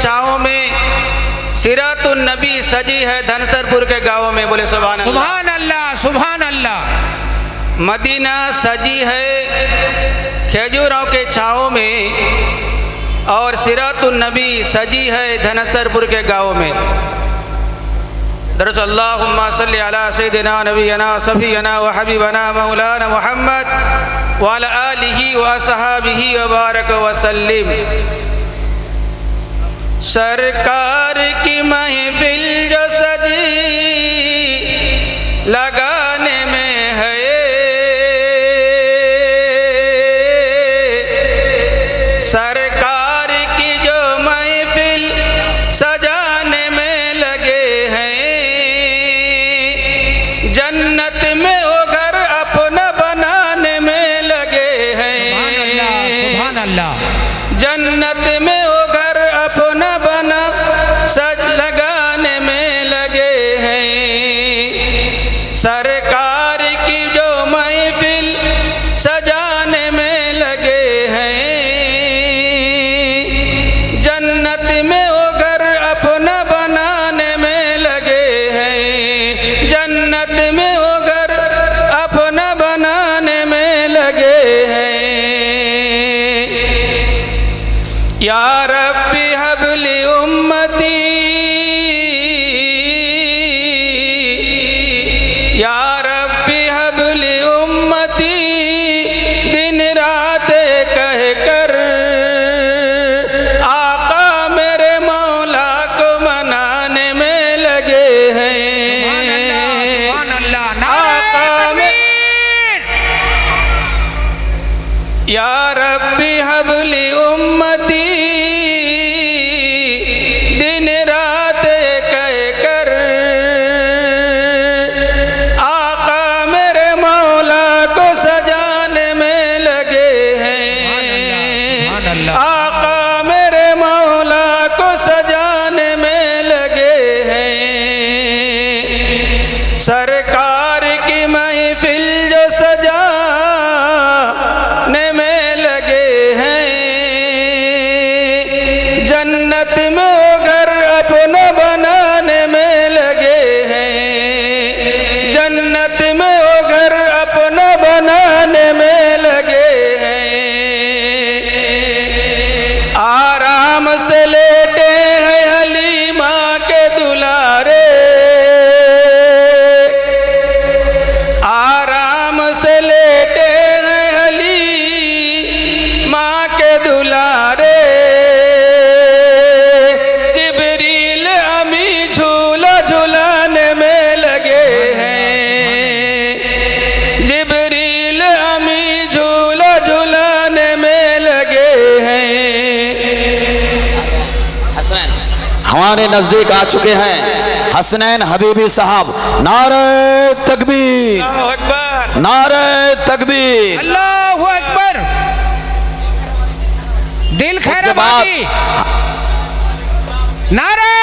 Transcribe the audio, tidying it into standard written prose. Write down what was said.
छाँव में सिरातुन नबी सजी है धनसरपुर के गाँव में। बोले सुभान अल्लाह। सुभान अल्लाह, सुभान अल्लाह। मदीना सजी है खजूरों के छाँव में और सिरातुन नबी सजी है धनसरपुर के गाँव में। दरअसल अल्लाहुम्मा सल्ली अला सय्यिदिना नबियना सफियना व हबीबना मौलाना मुहम्मद व अला आलिहि व असहाबिहि व बारक व सल्लिम। सरकार की महफिल जो सजी लगाने में है, सरकार की जो महफिल सजाने में लगे हैं, जन्नत में वो घर अपना बनाने में लगे हैं। सुभान अल्लाह। जन्नत में वो घर अपना बना सज लगाने में लगे हैं। सरकार की जो महफिल सजाने में लगे हैं, जन्नत में वो घर अपना बनाने में लगे हैं। जन्नत में वो घर अपना बनाने में लगे हैं। या रब्बी हबली उम्मती, या रब्बी हबली उम्मती, दिन रात कह कर आका मेरे मौला को मनाने में लगे हैं। सुभान अल्लाह। आका में या रब्बी हबली उम्मती, दिन रात कह कर आका मेरे मौला को सजाने में लगे हैं। आका मेरे मौला को सजाने में लगे हैं। सरकार की महफिल जो सजाने में लगे हैं, जन्नत में वो घर अपना बनाने में लगे हैं। जन्नत में वो घर अपना बनाने में लगे हैं। आराम से लेटे हैं हलीमा के दुलारे, आराम से लेटे हैं हलीमा के दुलारे। जिब्रील अमी झूला झुलाने में लगे हैं। जिब्रील अमी झूला झुलाने में लगे हैं। हमारे नजदीक आ चुके हैं हसनैन हबीबी साहब। नारे तकबीर, अल्लाहु अकबर, नारे तकबीर। अल्लाहु अकबर। दिल उसके खैराबादी। नारा